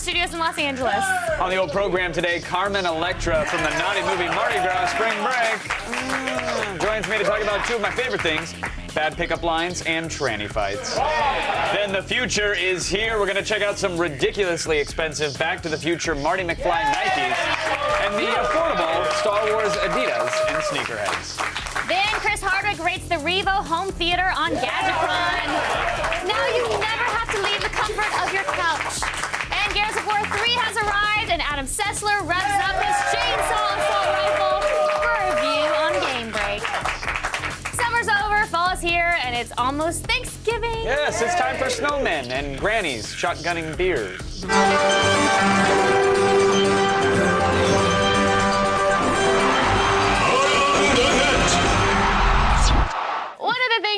studios in Los Angeles. On the old program today, Carmen Electra from the naughty movie Marty Gras Spring Break joins me to talk about two of my favorite things, bad pickup lines and tranny fights. Then the future is here. We're going to check out some ridiculously expensive Back to the Future Marty McFly Nikes and the affordable Star Wars Adidas and sneakerheads. Then Chris Hardwick rates the Revo home theater on Gadgetron. Now you never have to leave the comfort of your couch. And Gears of War 3 has arrived, and Adam Sessler revs up his chainsaw assault rifle for a review on Game Break. Summer's over, fall is here, and it's almost Thanksgiving. Yes, it's time for snowmen and grannies shotgunning beers.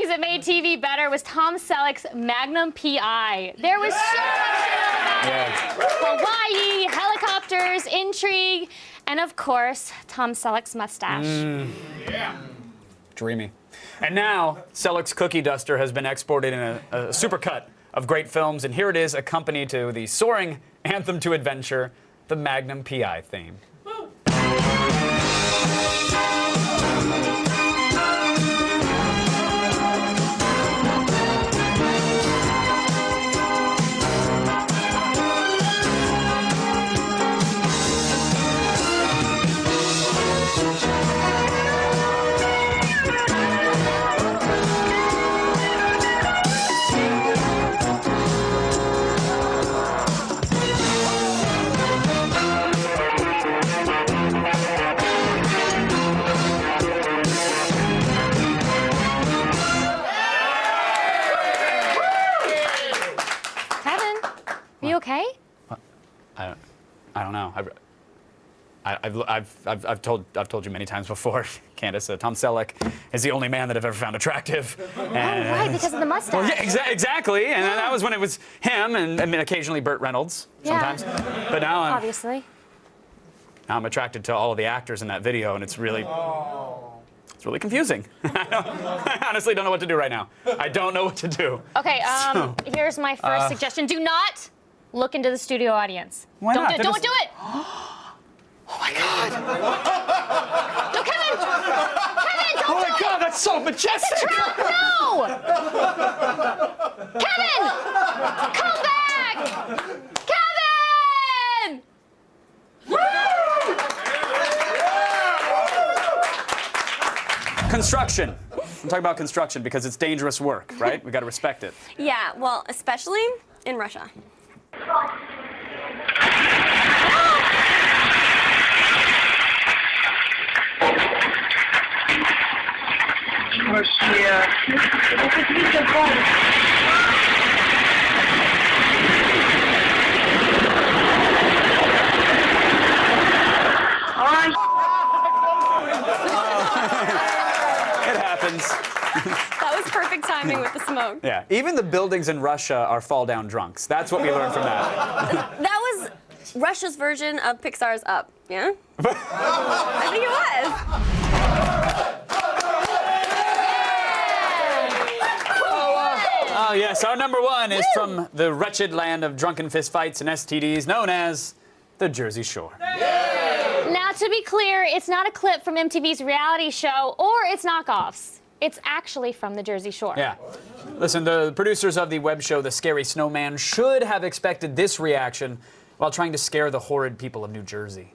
That made TV better was Tom Selleck's Magnum Pi. There was so much about Hawaii, helicopters, intrigue, and of course, Tom Selleck's mustache. Dreamy. And now, Selleck's cookie duster has been exported in a supercut of great films, and here it is accompanied to the soaring anthem to adventure, the Magnum Pi theme. Okay? I don't know. I've told you many times before, Candace. Tom Selleck is the only man that I've ever found attractive. And, right, because of the mustache. Well, yeah, exactly. And that was when it was him, and I mean, occasionally Burt Reynolds sometimes. But now obviously. Now I'm attracted to all of the actors in that video, and it's really confusing. I honestly don't know what to do right now. I don't know what to do. Okay, here's my first suggestion. Do not look into the studio audience. Why not? Don't do it. Oh my God! No, Kevin! Kevin, don't Oh my God, that's so majestic! No! Kevin! Come back! Kevin! Construction. I'm talking about construction because it's dangerous work, right? We got to respect it. Yeah, well, especially in Russia. It happens. That was perfect timing with the smoke. Yeah, even the buildings in Russia are fall-down drunks. That's what we learned from that. That was Russia's version of Pixar's Up, yeah? I think it was. Oh, yes, our number one is from the wretched land of drunken fistfights and STDs known as the Jersey Shore. Now, to be clear, it's not a clip from MTV's reality show or its knockoffs. It's actually from the Jersey Shore. Yeah. Listen, the producers of the web show The Scary Snowman should have expected this reaction while trying to scare the horrid people of New Jersey.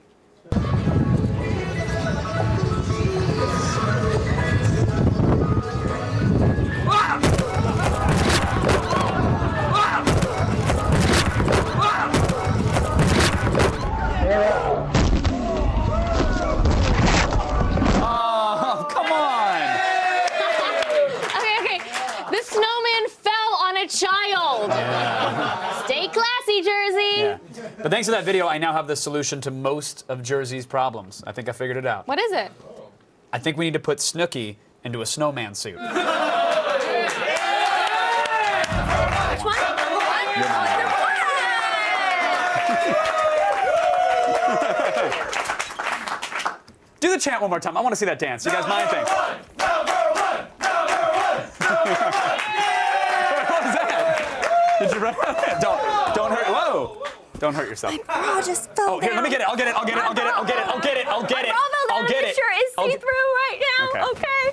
Oh, come on! Okay. The snowman fell on a child. Yeah. Stay classy, Jersey. Yeah. But thanks to that video, I now have the solution to most of Jersey's problems. I think I figured it out. What is it? I think we need to put Snooki into a snowman suit. Which one? Do the chant one more time. I want to see that dance. You guys mind? Thanks. What was that? Did you run? Don't hurt. Whoa. Don't hurt yourself. My bra just fell Oh, here, let me get it. I'll get it. My bra fell down. I'll get The it. shirt is see-through right now. Okay.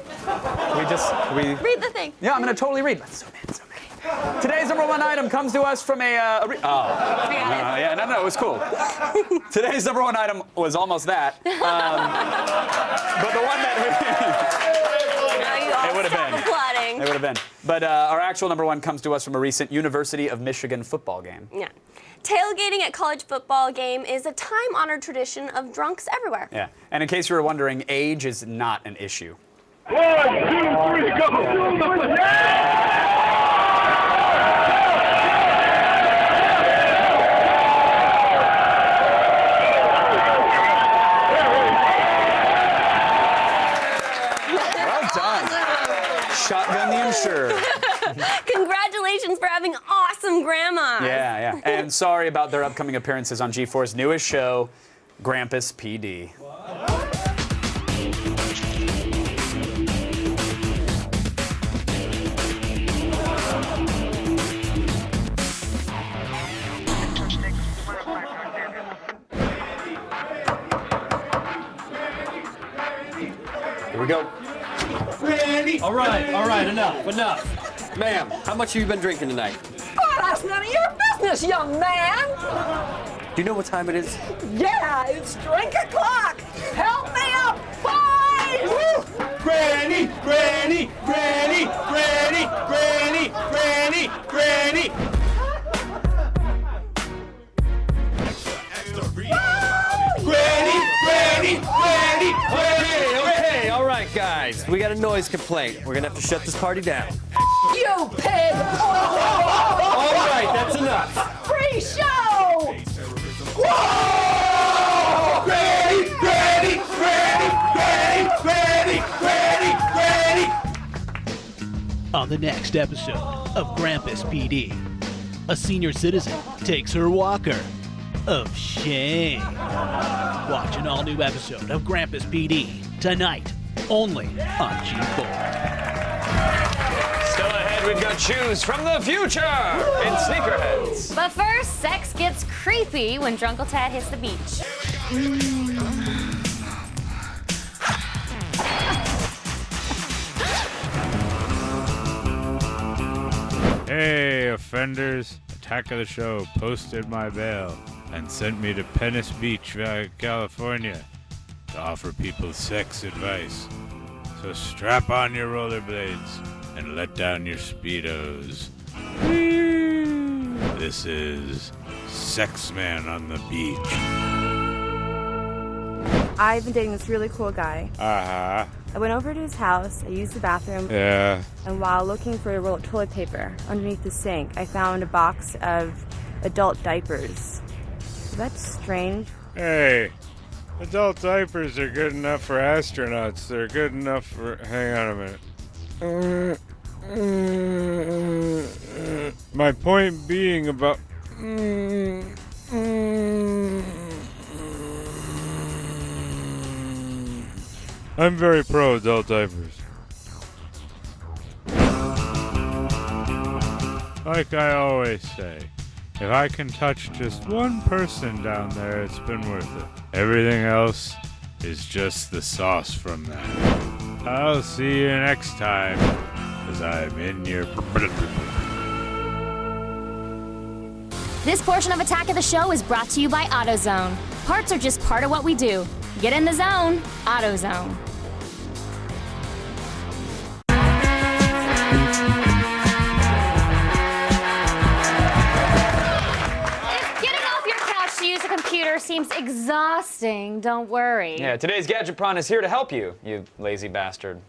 We Read the thing. Yeah, I'm gonna totally read. Let's zoom in. Today's number one item comes to us from yeah, no, it was cool. Today's number one item was almost that. But the one that it would have been. It would have been. But our actual number one comes to us from a recent University of Michigan football game. Yeah. Tailgating at college football game is a time-honored tradition of drunks everywhere. Yeah. And in case you were wondering, age is not an issue. 1, 2, 3, go! Shotgun the insurer. Congratulations for having awesome grandmas. Yeah. And sorry about their upcoming appearances on G4's newest show, Grampus PD. Here we go. All right, enough. Ma'am, how much have you been drinking tonight? Oh, that's none of your business, young man. Do you know what time it is? Yeah, it's drink o'clock. Help me up, boys. Woo! Granny! Granny! Granny! Granny! Granny! Granny! Granny! Granny! Granny! Granny! Okay, all right, guys. We got a noise complaint. We're gonna have to shut this party down. You pig. All right, that's enough. Free show. Whoa! Granny! Granny! Granny! Granny! Granny! Granny! Granny! On the next episode of Grampus PD, a senior citizen takes her walker of shame. Watch an all-new episode of Grampus PD tonight, only on G4. Still ahead, we've got shoes from the future in Sneakerheads. But first, sex gets creepy when Drunkle Tad hits the beach. Hey, offenders. Attack of the Show posted my bail and sent me to Venice Beach, California to offer people sex advice. So strap on your rollerblades and let down your Speedos. This is Sex Man on the Beach. I've been dating this really cool guy. Uh-huh. I went over to his house, I used the bathroom, Yeah. and while looking for a roll of toilet paper underneath the sink, I found a box of adult diapers. That's strange. Hey, adult diapers are good enough for astronauts. They're good enough for... Hang on a minute. My point being about... I'm very pro adult diapers. Like I always say, if I can touch just one person down there, it's been worth it. Everything else is just the sauce from that. I'll see you next time, as I'm in your... This portion of Attack of the Show is brought to you by AutoZone. Parts are just part of what we do. Get in the zone, AutoZone. If getting off your couch to use a computer seems exhausting, don't worry. Yeah, today's Gadget Prawn is here to help you, you lazy bastard.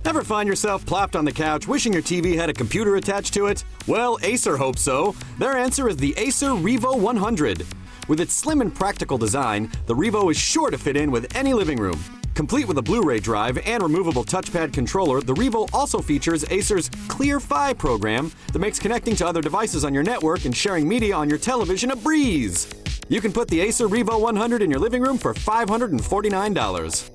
Ever find yourself plopped on the couch wishing your TV had a computer attached to it? Well, Acer hopes so. Their answer is the Acer Revo 100. With its slim and practical design, the Revo is sure to fit in with any living room. Complete with a Blu-ray drive and removable touchpad controller, the Revo also features Acer's Clear Fi program that makes connecting to other devices on your network and sharing media on your television a breeze. You can put the Acer Revo 100 in your living room for $549.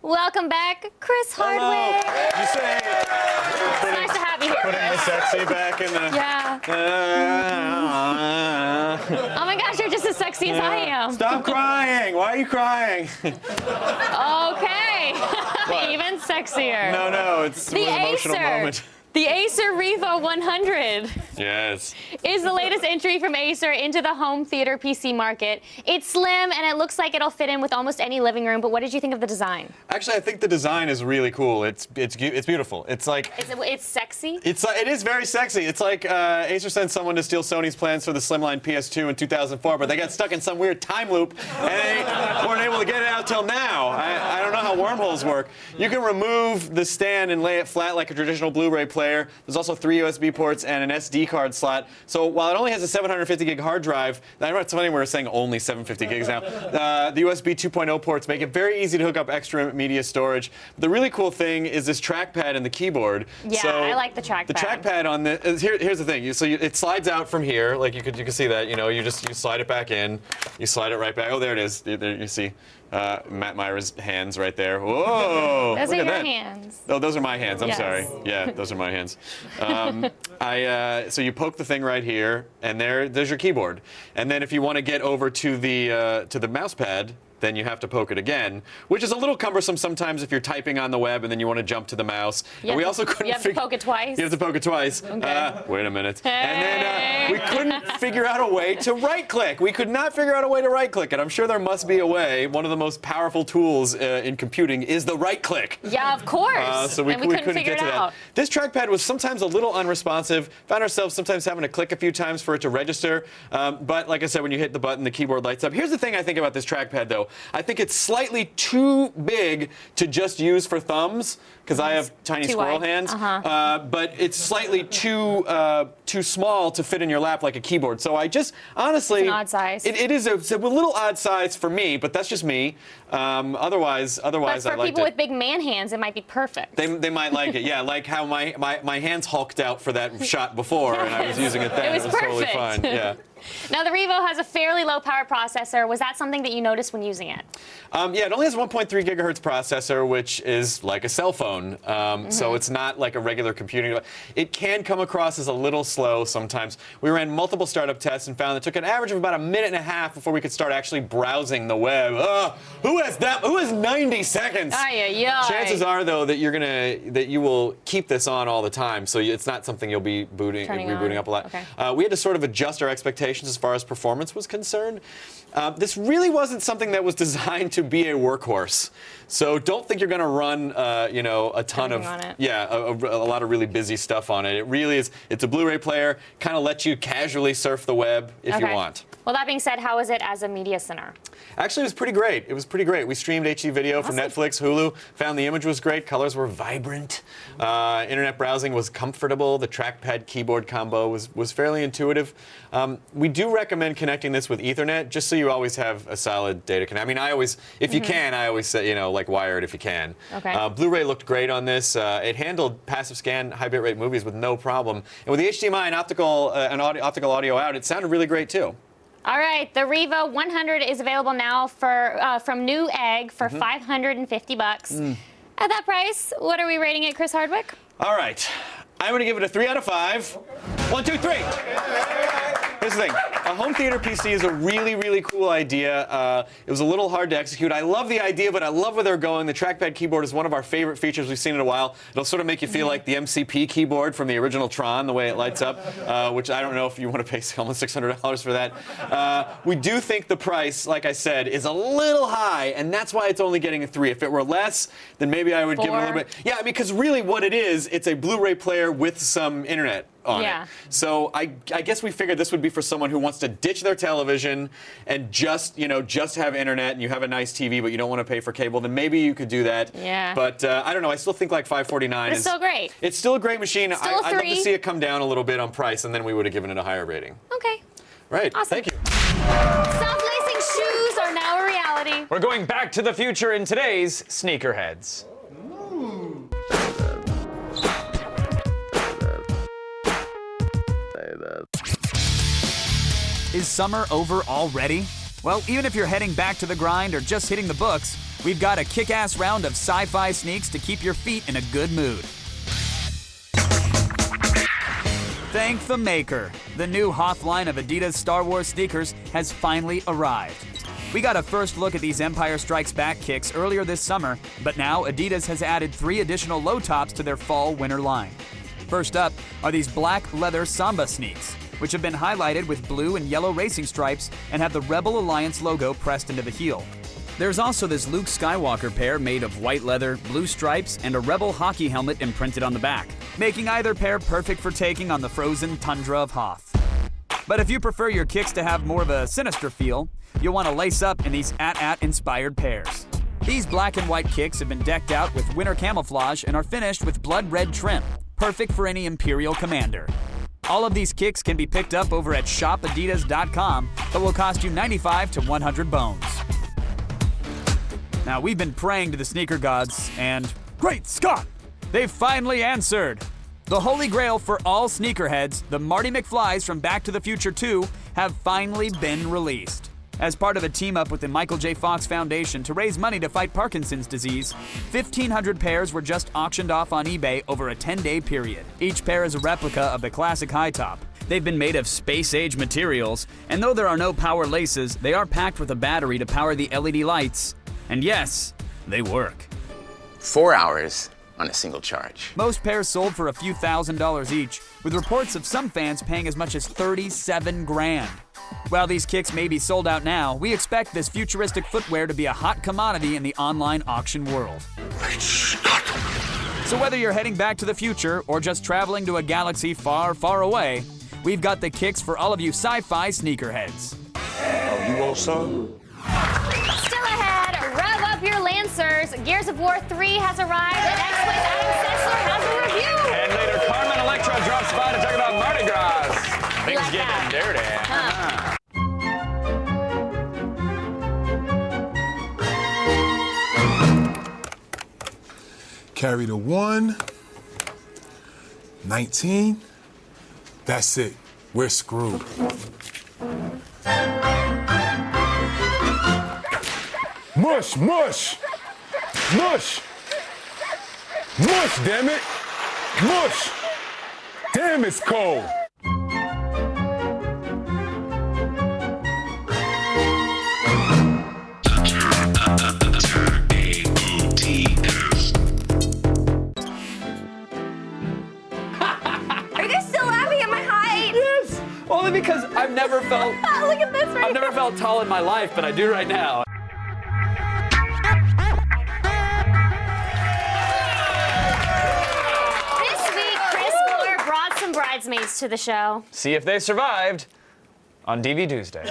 Welcome back, Chris Hardwick. Did you say It's nice to have you here. putting the sexy back in the... Yeah. Oh my gosh, you're just as sexy as I am. Stop crying. Why are you crying? Okay. Even sexier. No, it's an emotional moment. The Acer Revo 100 Yes. is the latest entry from Acer into the home theater PC market. It's slim and it looks like it'll fit in with almost any living room, but what did you think of the design? Actually, I think the design is really cool. It's beautiful. It's like... It's sexy? It is very sexy. It's like Acer sent someone to steal Sony's plans for the slimline PS2 in 2004, but they got stuck in some weird time loop and they weren't able to get it out till now. I don't know how wormholes work. You can remove the stand and lay it flat like a traditional Blu-ray player. There's also 3 USB ports and an SD card slot. So while it only has a 750 gig hard drive, I know it's funny we're saying only 750 gigs now, the USB 2.0 ports make it very easy to hook up extra media storage. The really cool thing is this trackpad and the keyboard. Yeah, so I like the trackpad. The trackpad on the here's the thing. It slides out from here, like you can see that. You know, you slide it back in, you slide it right back. Oh, there it is. There you see. Matt Myra's hands right there. Whoa! Those are look your at that. hands. Oh, those are my hands. I'm Yes. sorry. Yeah, those are my hands. So you poke the thing right here, and there's your keyboard. And then if you want to get over to the mouse pad, then you have to poke it again, which is a little cumbersome sometimes if you're typing on the web and then you want to jump to the mouse. And we also couldn't You have to poke it twice? You have to poke it twice. Okay. Wait a minute. Hey. And then we couldn't figure out a way to right-click. We could not figure out a way to right-click, and I'm sure there must be a way. One of the most powerful tools in computing is the right-click. Yeah, of course. So we couldn't figure get it to out. that. This trackpad was sometimes a little unresponsive. Found ourselves sometimes having to click a few times for it to register. But like I said, when you hit the button, the keyboard lights up. Here's the thing I think about this trackpad, though. I think it's slightly too big to just use for thumbs, because I have tiny squirrel hands. But it's slightly too small to fit in your lap like a keyboard. So I just, honestly... It's an odd size. It is a little odd size for me, but that's just me. Otherwise, But I liked for people it. with big man hands, it might be perfect. They might like it, yeah. Like how my hands hulked out for that shot before, and I was using it then. It was totally perfect. fine. Yeah. Now, the Revo has a fairly low power processor. Was that something that you noticed when using it? Yeah, it only has a 1.3 gigahertz processor, which is like a cell phone. So it's not like a regular computing. It can come across as a little slow sometimes. We ran multiple startup tests and found it took an average of about a minute and a half before we could start actually browsing the web. Who has 90 seconds? Chances are, though, that you will keep this on all the time. So it's not something you'll be rebooting up a lot. Okay. We had to sort of adjust our expectations as far as performance was concerned. This really wasn't something that was designed to be a workhorse. So don't think you're going to run, a ton of, a lot of really busy stuff on it. It really is. It's a Blu-ray player. Kind of lets you casually surf the web if you want. Well, that being said, how is it as a media center? Actually, it was pretty great. It was pretty great. We streamed HD video from Netflix, Hulu. Found the image was great. Colors were vibrant. Internet browsing was comfortable. The trackpad keyboard combo was fairly intuitive. We do recommend connecting this with Ethernet, just so you always have a solid data connection. I mean, I always, if you can, I always say, like wire it if you can. Okay. Blu-ray looked great on this. It handled passive scan, high bitrate movies with no problem. And with the HDMI and optical audio out, it sounded really great too. All right, the Revo 100 is available now from New Egg for $550. At that price, what are we rating it, Chris Hardwick? All right, I'm going to give it a 3 out of 5. 1, 2, 3. Here's the thing. A home theater PC is a really, really cool idea. It was a little hard to execute. I love the idea, but I love where they're going. The trackpad keyboard is one of our favorite features we've seen in a while. It'll sort of make you feel like the MCP keyboard from the original Tron, the way it lights up, which I don't know if you want to pay almost $600 for that. We do think the price, like I said, is a little high, and that's why it's only getting a 3. If it were less, then maybe I would give it a little bit. Yeah, because really what it is, it's a Blu-ray player with some internet on it. So I guess we figured this would be for someone who wants to ditch their television and just have internet, and you have a nice TV, but you don't want to pay for cable. Then maybe you could do that. Yeah. But I don't know. I still think like $549 is still great. It's still a great machine. Still a 3. I'd love to see it come down a little bit on price, and then we would have given it a higher rating. Okay. Right. Awesome. Thank you. Self-lacing shoes are now a reality. We're going back to the future in today's Sneakerheads. Is summer over already? Well, even if you're heading back to the grind or just hitting the books, we've got a kick-ass round of sci-fi sneaks to keep your feet in a good mood. Thank the maker. The new Hoth line of Adidas Star Wars sneakers has finally arrived. We got a first look at these Empire Strikes Back kicks earlier this summer, but now Adidas has added 3 additional low tops to their fall-winter line. First up are these black leather Samba sneaks, which have been highlighted with blue and yellow racing stripes and have the Rebel Alliance logo pressed into the heel. There's also this Luke Skywalker pair made of white leather, blue stripes, and a Rebel hockey helmet imprinted on the back, making either pair perfect for taking on the frozen tundra of Hoth. But if you prefer your kicks to have more of a sinister feel, you'll want to lace up in these AT-AT-inspired pairs. These black and white kicks have been decked out with winter camouflage and are finished with blood red trim, perfect for any Imperial commander. All of these kicks can be picked up over at shopadidas.com, but will cost you 95 to 100 bones. Now, we've been praying to the sneaker gods, and great Scott! They've finally answered! The holy grail for all sneakerheads, the Marty Mcflys from Back to the Future 2, have finally been released. As part of a team-up with the Michael J. Fox Foundation to raise money to fight Parkinson's disease, 1,500 pairs were just auctioned off on eBay over a 10-day period. Each pair is a replica of the classic high top. They've been made of space-age materials, and though there are no power laces, they are packed with a battery to power the LED lights. And yes, they work. 4 hours on a single charge. Most pairs sold for a few $1,000s each, with reports of some fans paying as much as 37 grand. While these kicks may be sold out now, we expect this futuristic footwear to be a hot commodity in the online auction world. So whether you're heading back to the future or just traveling to a galaxy far, far away, we've got the kicks for all of you sci-fi sneakerheads. Oh, you want some? Still ahead, rev up your Lancers. Gears of War 3 has arrived, and X-Way's Adam Sessler has a review. And later, Carmen Electra drops by to talk about Mardi Gras. Things like getting that. dirty. Carry the 1, 19. That's it. We're screwed. Mush, mush, mush, mush, damn it, mush. Damn, it's cold. Are you guys still laughing at my height? Yes, only because I've never felt Look at this right I've never felt tall in my life, but I do right now. This week, Chris Moore brought some bridesmaids to the show. See if they survived on DV Tuesday.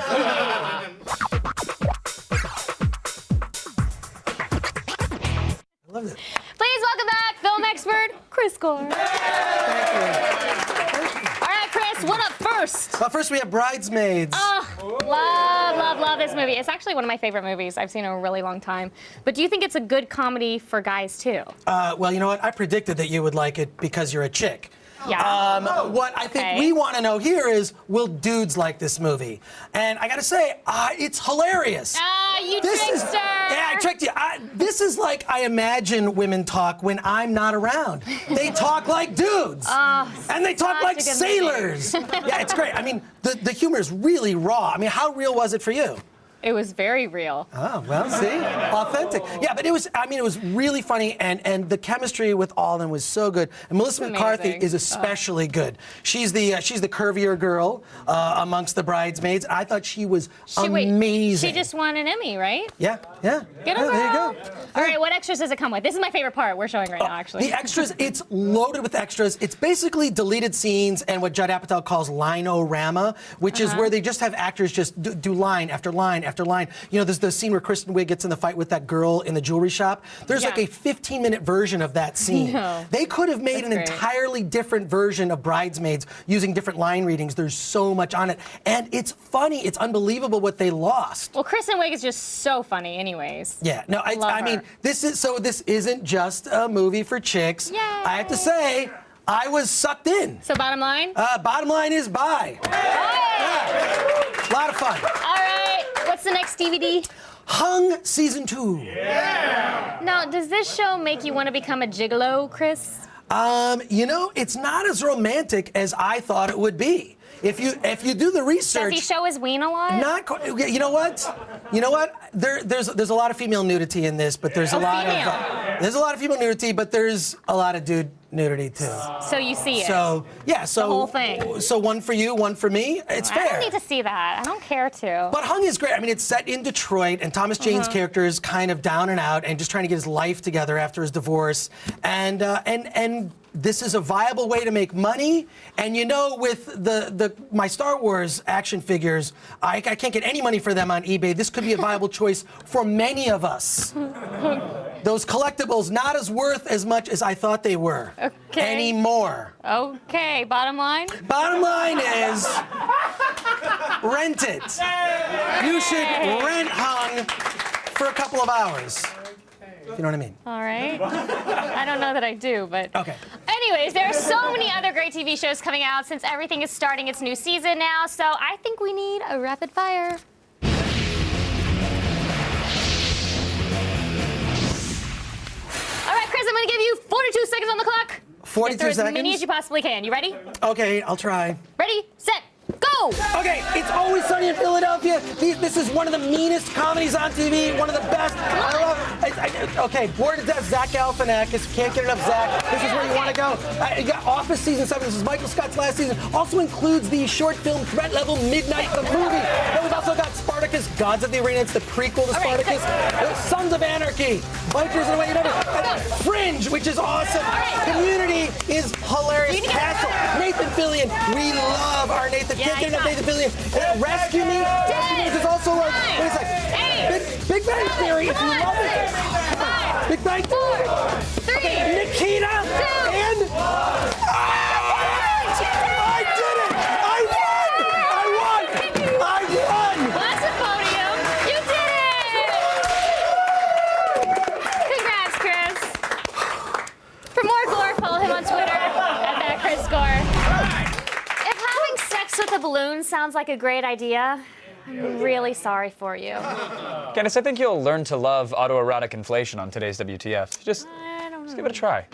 Please welcome back film expert Chris Gore. All right, Chris, what up first? Well, first we have Bridesmaids. Oh, love this movie. It's actually one of my favorite movies I've seen in a really long time. But do you think it's a good comedy for guys too? Well, you know what? I predicted that you would like it because you're a chick. Yeah. What I think we want to know here is, will dudes like this movie? And I got to say, it's hilarious. You trickster. Yeah, I tricked you. This is like I imagine women talk when I'm not around. They talk like dudes. And they talk like sailors. Yeah, it's great. I mean, the humor is really raw. I mean, how real was it for you? It was very real. Oh, well, see? Authentic. Yeah, but it was really funny, and the chemistry with all of them was so good. And Melissa McCarthy is especially good. She's the curvier girl amongst the bridesmaids. I thought she was amazing. She just won an Emmy, right? Yeah. Get Yeah, there you go. All right, what extras does it come with? This is my favorite part we're showing right now, actually. The extras, it's loaded with extras. It's basically deleted scenes and what Judd Apatow calls line-o-rama, which is where they just have actors just do line after line after line. You know, there's the scene where Kristen Wiig gets in the fight with that girl in the jewelry shop. There's like a 15-minute version of that scene. No. They could have made That's an great. entirely different version of Bridesmaids using different line readings. There's so much on it. And it's funny. It's unbelievable what they lost. Well, Kristen Wiig is just so funny anyways. Yeah, no, I mean, this isn't just a movie for chicks. Yay. I have to say, I was sucked in. So bottom line? Bottom line is buy. Yeah. A lot of fun. All right, what's the next DVD? Hung Season 2. Now, does this show make you want to become a gigolo, Chris? You know, it's not as romantic as I thought it would be. If you do the research, does he show his ween a lot? You know what? There's a lot of female nudity in this, but there's a lot of female nudity, but there's a lot of dude nudity too. So you see it. So yeah, so the whole thing. So one for you, one for me. It's fair. I don't need to see that. I don't care to. But Hung is great. I mean, it's set in Detroit, and Thomas Jane's character is kind of down and out and just trying to get his life together after his divorce, and this is a viable way to make money. And you know, with my Star Wars action figures, I can't get any money for them on eBay. This could be a viable choice for many of us. Those collectibles not as worth as much as I thought they were anymore. Okay, bottom line? Bottom line is rent it. You should rent Hung for a couple of hours. You know what I mean? All right. I don't know that I do, but... Okay. Anyways, there are so many other great TV shows coming out since everything is starting its new season now, so I think we need a rapid fire. All right, Chris, I'm going to give you 42 seconds on the clock. 42 seconds? As many seconds? as you possibly can. You ready? Okay, I'll try. Ready, set, go! Okay, It's Always Sunny in Philadelphia. This is one of the meanest comedies on TV, one of the best. I love it. Okay, Bored to Death, Zach Galifianakis. Can't get enough Zach. This is where you want to go. You got Office Season 7. This is Michael Scott's last season. Also includes the short film Threat Level Midnight, the movie. Then we've also got Spartacus, Gods of the Arena. It's the prequel to Spartacus. Sons of Anarchy, Bikers in a Way You Never. Fringe, which is awesome. Community is hilarious. Castle, Nathan Fillion. We love our Nathan. Can't get enough Nathan Fillion. Rescue Me. Rescue Me is also like, what is that? Big Bang Theory. If you love it. Big Bang Theory. 4, 3, Nikita. 2, and I did it! I won! Lots of podium. You did it! Congrats, Chris. For more Gore, follow him on Twitter at @ChrisGore. If having sex with a balloon sounds like a great idea, I'm really sorry for you. Candace, I think you'll learn to love autoerotic inflation on today's WTF. Just give it a try.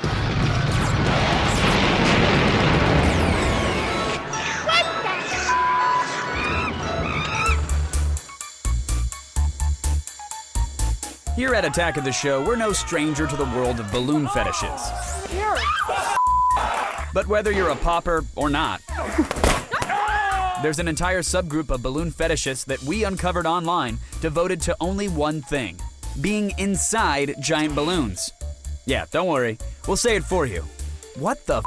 Here at Attack of the Show, we're no stranger to the world of balloon fetishes. But whether you're a popper or not, there's an entire subgroup of balloon fetishists that we uncovered online devoted to only one thing: being inside giant balloons. Yeah, don't worry, we'll say it for you. What the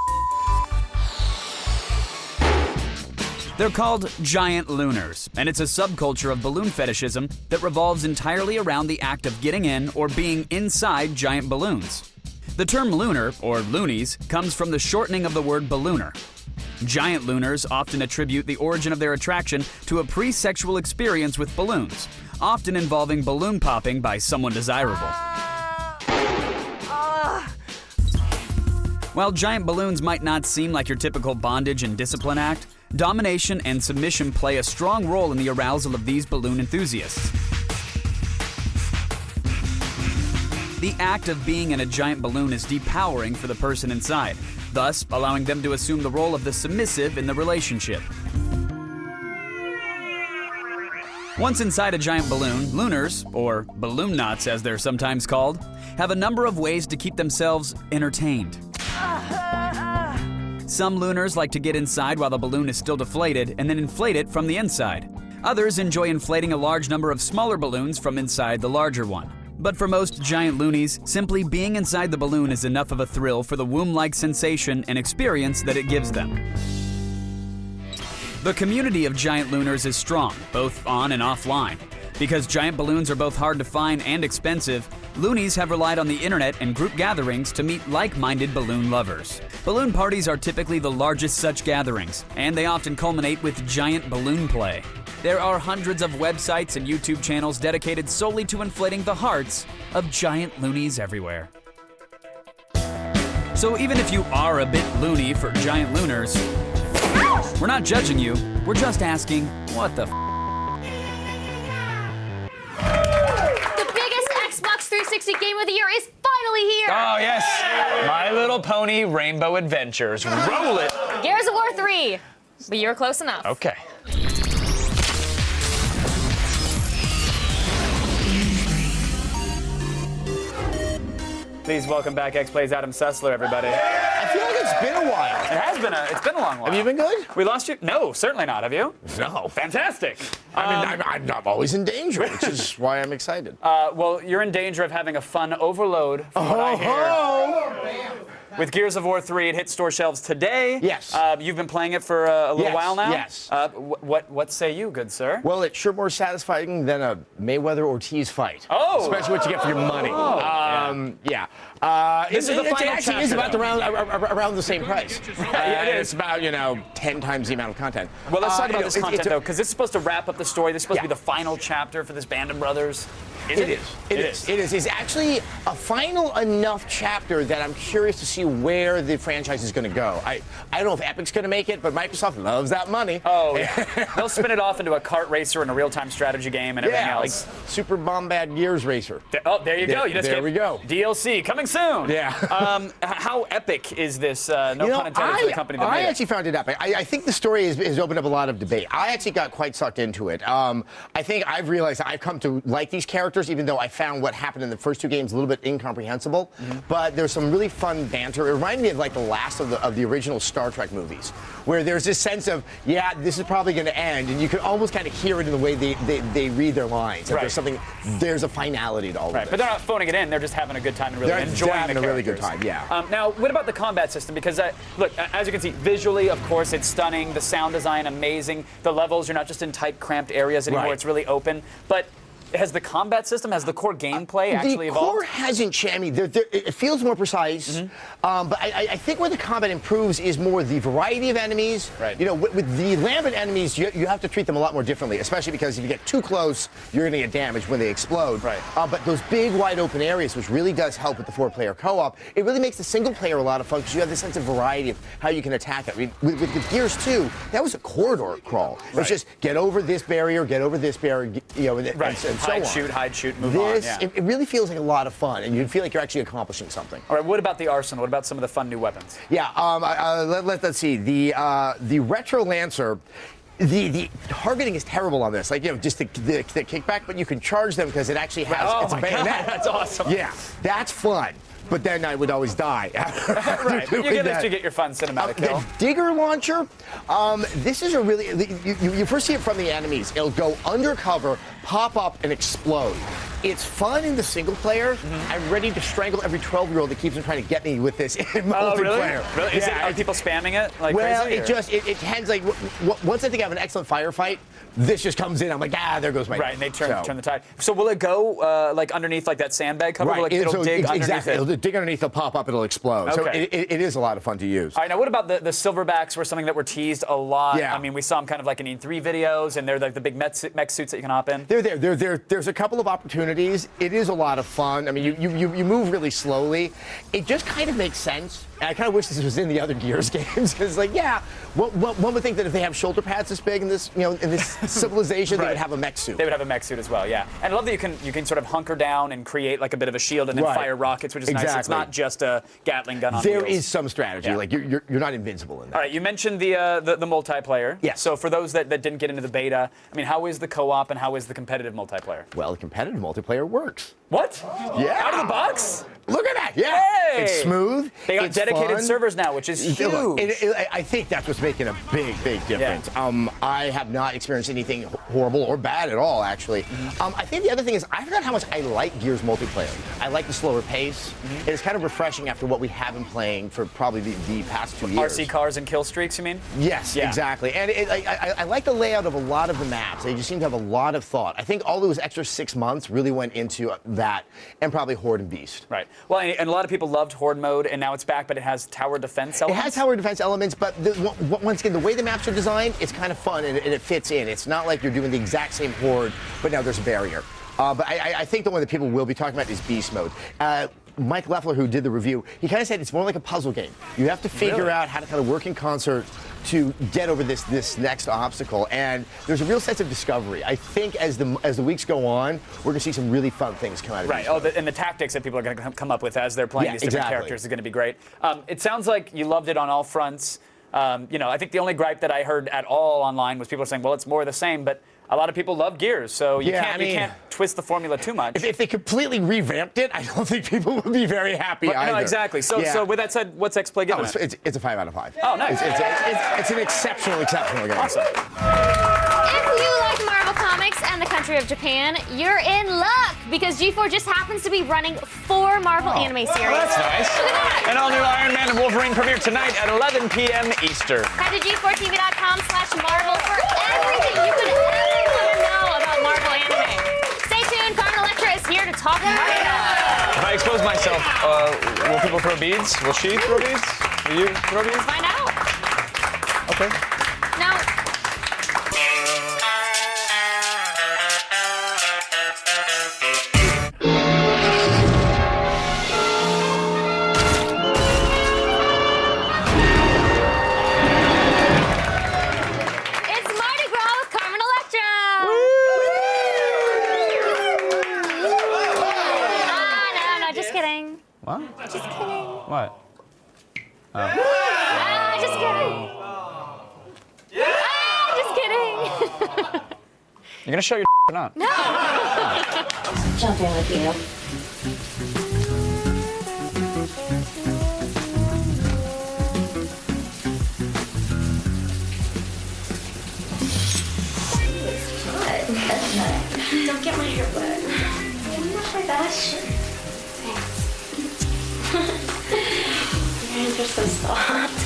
They're called giant looners, and it's a subculture of balloon fetishism that revolves entirely around the act of getting in or being inside giant balloons. The term looner, or loonies, comes from the shortening of the word ballooner. Giant looners often attribute the origin of their attraction to a pre-sexual experience with balloons, often involving balloon popping by someone desirable. While giant balloons might not seem like your typical bondage and discipline act, domination and submission play a strong role in the arousal of these balloon enthusiasts. The act of being in a giant balloon is depowering for the person inside, thus allowing them to assume the role of the submissive in the relationship. Once inside a giant balloon, looners, or balloon knots as they're sometimes called, have a number of ways to keep themselves entertained. Some looners like to get inside while the balloon is still deflated and then inflate it from the inside. Others enjoy inflating a large number of smaller balloons from inside the larger one. But for most giant loonies, simply being inside the balloon is enough of a thrill for the womb-like sensation and experience that it gives them. The community of giant looners is strong, both on and offline. Because giant balloons are both hard to find and expensive, loonies have relied on the internet and group gatherings to meet like-minded balloon lovers. Balloon parties are typically the largest such gatherings, and they often culminate with giant balloon play. There are hundreds of websites and YouTube channels dedicated solely to inflating the hearts of giant loonies everywhere. So even if you are a bit loony for giant looners, we're not judging you, we're just asking, what the 60 Game of the Year is finally here. Oh, yes. My Little Pony Rainbow Adventures. Roll it. Gears of War 3. But you're close enough. Okay. Please welcome back X-Play's Adam Sessler, everybody. I feel like it's been a while. It has been it's been a long while. Have you been good? We lost you? No, certainly not. Have you? No. Fantastic. I'm always in danger, which is why I'm excited. Well, you're in danger of having a fun overload, from what I hear. With Gears of War 3, it hit store shelves today. Yes. You've been playing it for a little while now? Yes. What say you, good sir? Well, it's sure more satisfying than a Mayweather-Ortiz fight. Oh! Especially what you get for your money. Yeah. This is the final actually is chapter, about around the same price. Yeah, it is. It's about, 10 times the amount of content. Well, let's talk about this content, though, because this is supposed to wrap up the story. This is supposed to be the final chapter for this Band of Brothers. It is. It's actually a final enough chapter that I'm curious to see where the franchise is going to go. I don't know if Epic's going to make it, but Microsoft loves that money. Oh, yeah. They'll spin it off into a kart racer and a real-time strategy game and everything else. Like Super Bombad Gears Racer. There you go. You just there we go. DLC coming soon. Yeah. How epic is this? No pun intended for the company that made it. I actually found it epic. I think the story has opened up a lot of debate. I actually got quite sucked into it. I think I've realized I've come to like these characters, even though I found what happened in the first two games a little bit incomprehensible. But there's some really fun banter. It reminded me of like the last of the original Star Trek movies, where there's this sense of, this is probably going to end, and you can almost kind of hear it in the way they read their lines. Like there's a finality to all of it. But they're not phoning it in. They're just having a good time and really enjoying the characters. A really good time, yeah. Now, what about the combat system? Because, look, as you can see, visually, of course, it's stunning. The sound design, amazing. The levels, you're not just in tight, cramped areas anymore. It's really open. But has the combat system, has the core gameplay actually evolved? The core hasn't changed. It feels more precise. But I think where the combat improves is more the variety of enemies. Right. With the lambent enemies, you have to treat them a lot more differently, especially because if you get too close, you're going to get damaged when they explode. Right. But those big, wide open areas, which really does help with the 4-player co-op, it really makes the single player a lot of fun because you have this sense of variety of how you can attack it. I mean, with Gears 2, that was a corridor crawl. It's just get over this barrier, and Hide, shoot, move on. Yeah. It really feels like a lot of fun, and you feel like you're actually accomplishing something. All right, what about the arsenal? What about some of the fun new weapons? Yeah, let's see. The Retro Lancer, the targeting is terrible on this. Like, just the kickback, but you can charge them because it actually has it's a bayonet. God, that's awesome. Yeah, that's fun. But then I would always die. Right, but you get your fun cinematic kill. The Digger Launcher, this is a really, you first see it from the enemies. It'll go undercover, pop up, and explode. It's fun in the single player. I'm ready to strangle every 12-year-old that keeps on trying to get me with this in multiplayer. Really? Are people spamming it like crazy? It tends like, once I think I have an excellent firefight, this just comes in. I'm like, there goes my Right, and they turn the tide. So will it go like underneath like that sandbag cover? Right. It'll dig underneath exactly. it? It'll dig underneath, it'll pop up, it'll explode. Okay. So it is a lot of fun to use. All right, now what about the Silverbacks were something that were teased a lot? Yeah. I mean, we saw them kind of like in E3 videos, and they're like the big mech suits that you can hop in. They're there. There's a couple of opportunities. It is a lot of fun. I mean, you move really slowly. It just kind of makes sense. And I kind of wish this was in the other Gears games because, one would think that if they have shoulder pads this big in this, in this civilization, they would have a mech suit. They would have a mech suit as well, yeah. And I love that you can sort of hunker down and create like a bit of a shield and then fire rockets, which is nice. It's not just a Gatling gun on There wheels. is some strategy. Yeah. Like you're not invincible in that. All right, you mentioned the multiplayer. Yes. So for those that didn't get into the beta, I mean, how is the co-op and how is the competitive multiplayer? Well, the competitive multiplayer works. What? Yeah. Out of the box? Look at that. Yeah. Hey! It's smooth. They got dedicated servers now, which is huge. I think that's what's making a big difference. Yeah. I have not experienced anything horrible or bad at all, actually. I think the other thing is I forgot how much I like Gears multiplayer. I like the slower pace. It's kind of refreshing after what we have been playing for probably the past 2 years. RC cars and kill streaks, you mean? Yes, exactly. And I like the layout of a lot of the maps. They just seem to have a lot of thought. I think all those extra 6 months really went into that, and probably Horde and Beast. Right. Well, and a lot of people loved Horde mode, and now it's back, but it has tower defense elements. It has tower defense elements, but once again, the way the maps are designed, it's kind of fun and it fits in. It's not like you're doing the exact same Horde, but now there's a barrier. But I think the one that people will be talking about is Beast mode. Mike Leffler, who did the review, he kind of said it's more like a puzzle game. You have to figure out how to kind of work in concert to get over this next obstacle, and there's a real sense of discovery. I think as the weeks go on, we're going to see some really fun things come out of it. Right. And the tactics that people are going to come up with as they're playing these different characters is going to be great. It sounds like you loved it on all fronts. I think the only gripe that I heard at all online was people saying, well, it's more of the same, but a lot of people love Gears, so you can't twist the formula too much. If they completely revamped it, I don't think people would be very happy either. No, exactly. So with that said, what's X-Play giving it? It's a 5 out of 5. Oh, nice. It's an exceptional game. Awesome. If you like Marvel Comics and the country of Japan, you're in luck because G4 just happens to be running 4 Marvel anime series. Well, that's nice. Look at that. An all-new Iron Man and Wolverine premiere tonight at 11 p.m. Eastern. Head to g4tv.com/Marvel for everything you could ever want to know about Marvel anime. Stay tuned. Carmen Electra is here to talk about it all. If I expose myself, will people throw beads? Will she throw beads? Will you throw beads? Let's find out. Okay. Now, it's Mardi Gras with Carmen Electra. No, just kidding. What? Just kidding. What? Just kidding. Just kidding. You're gonna show your or not? No. Jump in with you. Don't get my hair wet. Not like that. Your hands are so soft.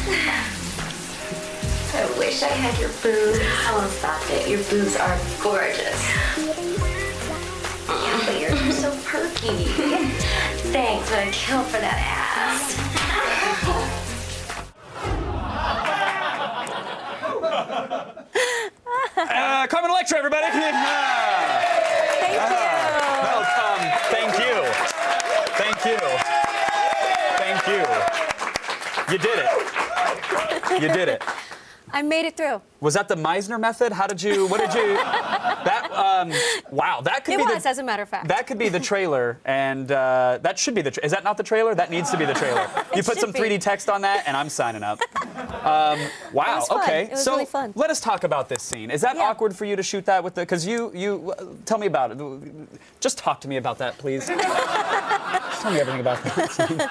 I wish I had your boobs. Oh, stop it. Your boobs are gorgeous. Yeah, but yours are so perky. Thanks, but I'd kill for that ass. Carmen Electra, everybody. Thank you. Thank you. Thank you. Thank you. You did it. You did it. I made it through. Was that the Meisner method? What did you, wow, that could It be was, as a matter of fact. That could be the trailer, and that should be is that not the trailer? That needs to be the trailer. You put some 3D text on that, and I'm signing up. Wow, was fun. okay. It was so really fun. let us talk about this scene. Is that awkward for you to shoot that with because you tell me about it. Just talk to me about that, please. Just tell me everything about that scene.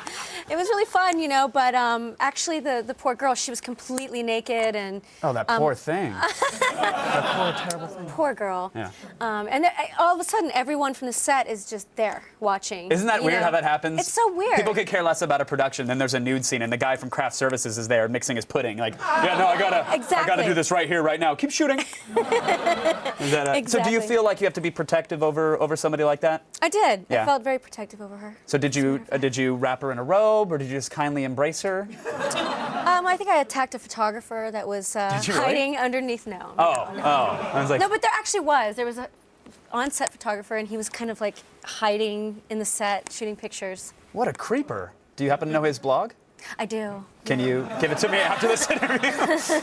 It was really fun, but actually the poor girl, she was completely naked and... Oh, that poor thing. That poor, terrible thing. Poor girl. Yeah. And all of a sudden, everyone from the set is just there watching. Isn't that weird how that happens? It's so weird. People could care less about a production. Then there's a nude scene, and the guy from craft services is there mixing his pudding. Like, yeah, no, I gotta do this right here, right now. Keep shooting. Is that Exactly. So do you feel like you have to be protective over somebody like that? I did. Yeah. I felt very protective over her. So did you wrap her in a robe, or did you just kindly embrace her? I think I attacked a photographer that was Did you really? hiding underneath. No. Oh. I was like, No, but there actually was. There was a on-set photographer, and he was kind of like hiding in the set, shooting pictures. What a creeper. Do you happen to know his blog? I do. Can you give it to me after this interview?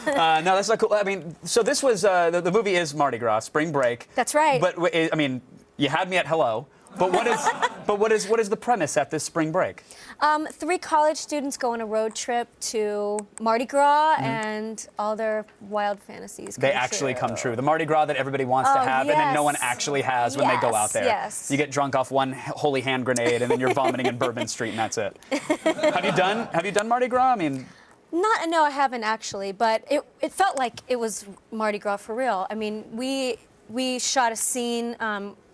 No, that's not cool. I mean, so this was, the movie is Mardi Gras, spring break. That's right. But, I mean, you had me at hello. But what is the premise at this spring break? 3 college students go on a road trip to Mardi Gras, and all their wild fantasies They actually come true. The Mardi Gras that everybody wants to have, and then no one actually has when they go out there. Yes. You get drunk off one holy hand grenade, and then you're vomiting in Bourbon Street, and that's it. Have you done Mardi Gras? I mean. No, I haven't actually, but it felt like it was Mardi Gras for real. I mean, we shot a scene,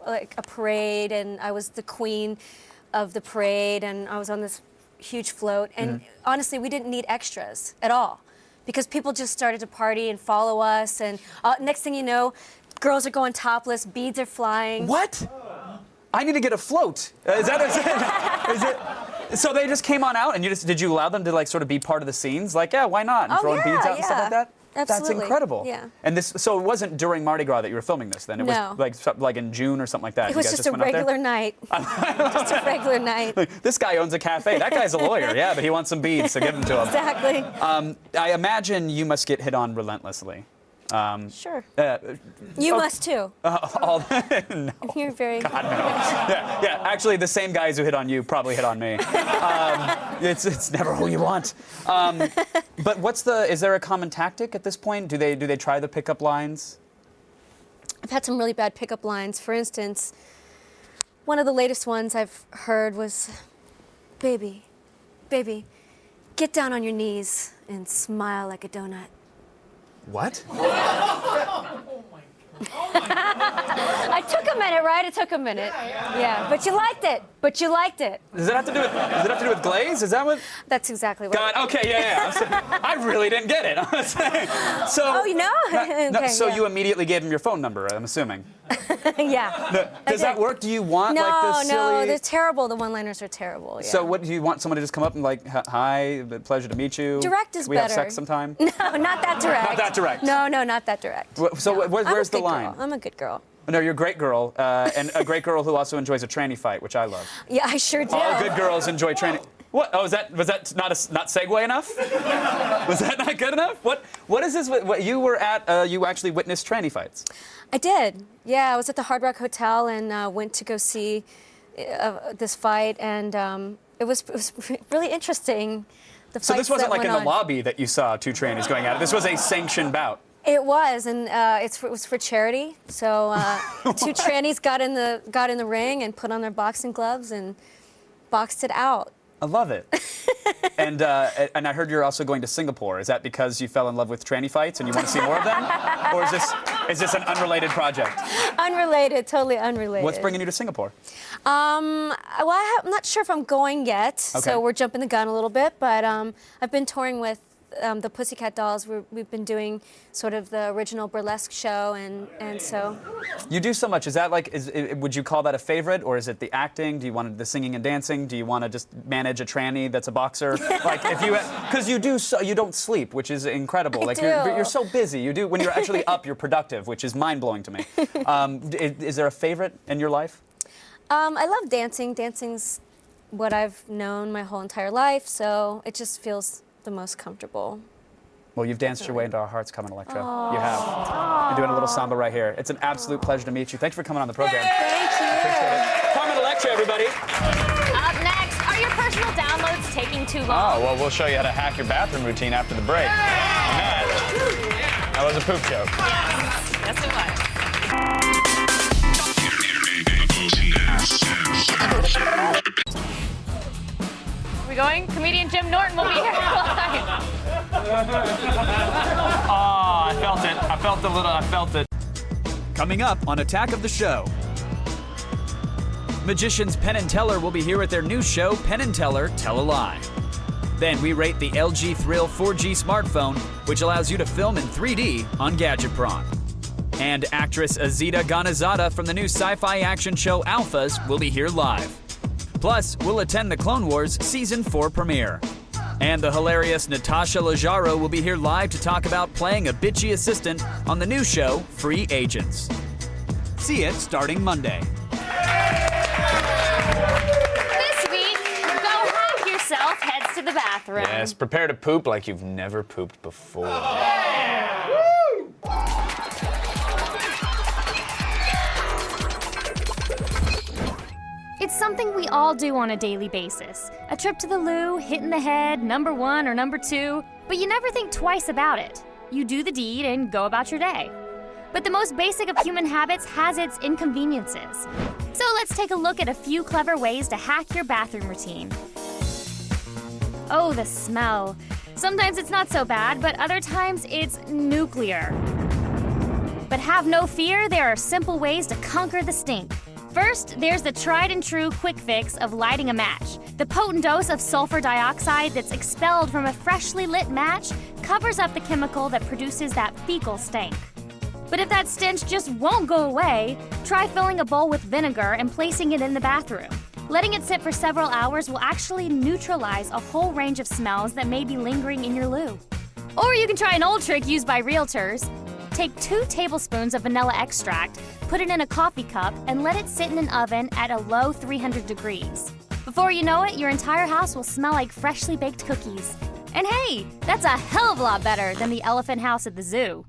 like a parade, and I was the queen of the parade, and I was on this huge float, and honestly, we didn't need extras at all, because people just started to party and follow us, and next thing you know, girls are going topless, beads are flying. What? I need to get a float. Is it? So they just came on out, and did you allow them to like sort of be part of the scenes? Like, yeah, why not? And throwing beads out and stuff like that? Absolutely. That's incredible. Yeah. And so it wasn't during Mardi Gras that you were filming this then? It No. was like in June or something like that? It was You guys just a went out there? regular night. Just a regular night. Like, this guy owns a cafe. That guy's a lawyer. Yeah, but he wants some beads, so give them to him. Exactly. I imagine you must get hit on relentlessly. Sure. Uh, You must too. no. You're very. God, no. Yeah, actually, the same guys who hit on you probably hit on me. It's never who you want. But is there a common tactic at this point? Do they try the pickup lines? I've had some really bad pickup lines. For instance, one of the latest ones I've heard was, baby, get down on your knees and smile like a donut. What? I took a minute, right? It took a minute. Yeah, but you liked it. Does it have to do with glaze? Is that what? That's exactly what. God, okay, yeah. I really didn't get it. So. Oh, you know? Okay, so yeah. you immediately gave him your phone number, I'm assuming. Yeah. Does that work? Do you want No, like the silly? no, they're terrible. The one-liners are terrible. Yeah. So what do you want? Someone to just come up and like, hi, pleasure to meet you. Direct is Can we better. have sex sometime? No, not that direct. Not that direct. No, not that direct. So where's the line? I'm a good girl. No, you're a great girl, and a great girl who also enjoys a tranny fight, which I love. Yeah, I sure do. All good girls enjoy tranny. What? Oh, was that not segue enough? Was that not good enough? What is this? What you were at? You actually witnessed tranny fights. I did. Yeah, I was at the Hard Rock Hotel and went to go see this fight, and it was really interesting. So this wasn't like in the lobby that you saw two trannies going at it. This was a sanctioned bout. It was, and it was for charity. So two trannies got in the ring and put on their boxing gloves and boxed it out. I love it. And I heard you're also going to Singapore. Is that because you fell in love with tranny fights and you want to see more of them? Or is this an unrelated project? Unrelated, totally unrelated. What's bringing you to Singapore? Well, I'm not sure if I'm going yet. Okay. So we're jumping the gun a little bit, but I've been touring with the Pussycat Dolls. We've been doing sort of the original burlesque show, and so. You do so much. Is that like? Would you call that a favorite, or is it the acting? Do you want the singing and dancing? Do you want to just manage a tranny that's a boxer? Like if you, because you do so, you don't sleep, which is incredible. Like you're so busy. You do when you're actually up, you're productive, which is mind blowing to me. Is there a favorite in your life? I love dancing. Dancing's what I've known my whole entire life, so it just feels the most comfortable. Well, you've danced your way into our hearts, Carmen Electra. You have. You're doing a little samba right here. It's an absolute pleasure to meet you. Thanks for coming on the program. Thank you. Appreciate it. Carmen Electra, everybody. Up next, are your personal downloads taking too long? Oh, well, we'll show you how to hack your bathroom routine after the break. That was a poop joke. Yes, it was. We going? Comedian Jim Norton will be here live. Oh, I felt it. I felt it. Coming up on Attack of the Show. Magicians Penn and Teller will be here at their new show, Penn and Teller Tell a Lie. Then we rate the LG Thrill 4G smartphone, which allows you to film in 3D on Gadgetron. And actress Azita Ganazada from the new sci-fi action show Alphas will be here live. Plus, we'll attend the Clone Wars Season 4 premiere. And the hilarious Natasha Leggero will be here live to talk about playing a bitchy assistant on the new show, Free Agents. See it starting Monday. This week, go hack yourself, heads to the bathroom. Yes, prepare to poop like you've never pooped before. It's something we all do on a daily basis. A trip to the loo, hitting the head, number 1 or number 2, but you never think twice about it. You do the deed and go about your day. But the most basic of human habits has its inconveniences. So let's take a look at a few clever ways to hack your bathroom routine. Oh, the smell. Sometimes it's not so bad, but other times it's nuclear. But have no fear, there are simple ways to conquer the stink. First, there's the tried and true quick fix of lighting a match. The potent dose of sulfur dioxide that's expelled from a freshly lit match covers up the chemical that produces that fecal stank. But if that stench just won't go away, try filling a bowl with vinegar and placing it in the bathroom. Letting it sit for several hours will actually neutralize a whole range of smells that may be lingering in your loo. Or you can try an old trick used by realtors. Take 2 tablespoons of vanilla extract, put it in a coffee cup, and let it sit in an oven at a low 300 degrees. Before you know it, your entire house will smell like freshly baked cookies. And hey, that's a hell of a lot better than the elephant house at the zoo.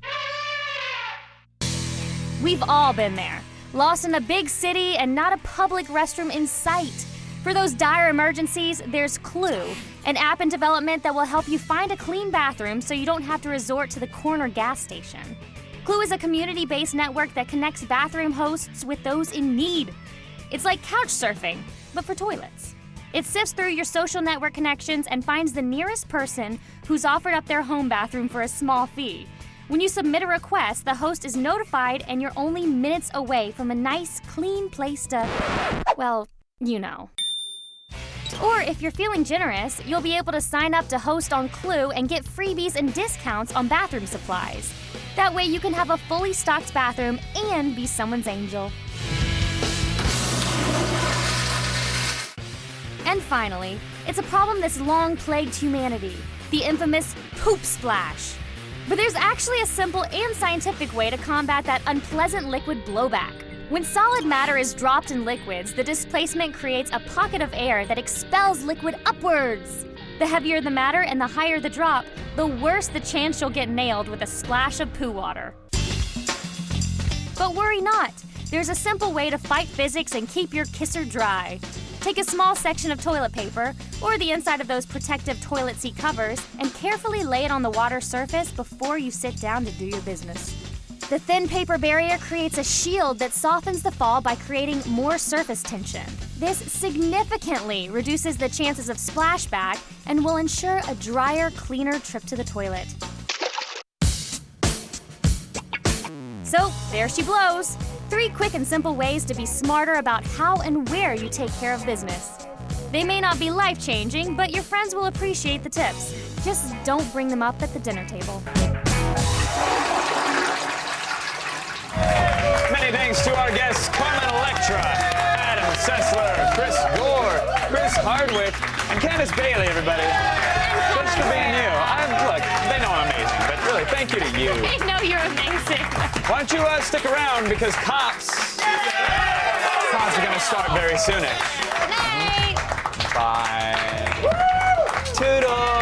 We've all been there, lost in a big city and not a public restroom in sight. For those dire emergencies, there's Clue, an app in development that will help you find a clean bathroom so you don't have to resort to the corner gas station. Clue is a community-based network that connects bathroom hosts with those in need. It's like couch surfing, but for toilets. It sifts through your social network connections and finds the nearest person who's offered up their home bathroom for a small fee. When you submit a request, the host is notified and you're only minutes away from a nice, clean place to, well, you know. Or if you're feeling generous, you'll be able to sign up to host on Clue and get freebies and discounts on bathroom supplies. That way you can have a fully stocked bathroom and be someone's angel. And finally, it's a problem that's long plagued humanity, the infamous poop splash. But there's actually a simple and scientific way to combat that unpleasant liquid blowback. When solid matter is dropped in liquids, the displacement creates a pocket of air that expels liquid upwards. The heavier the matter and the higher the drop, the worse the chance you'll get nailed with a splash of poo water. But worry not, there's a simple way to fight physics and keep your kisser dry. Take a small section of toilet paper, or the inside of those protective toilet seat covers, and carefully lay it on the water surface before you sit down to do your business. The thin paper barrier creates a shield that softens the fall by creating more surface tension. This significantly reduces the chances of splashback and will ensure a drier, cleaner trip to the toilet. So, there she blows. 3 quick and simple ways to be smarter about how and where you take care of business. They may not be life-changing, but your friends will appreciate the tips. Just don't bring them up at the dinner table. Many thanks to our guests, Carmen Electra, Adam Sessler, Chris Gore, Chris Hardwick, and Candace Bailey, everybody. Thanks for being you. Look, they know I'm amazing, but really, thank you to you. They know you're amazing. Why don't you stick around, because Cops are going to start very soonish. Good night. Bye. Toodles.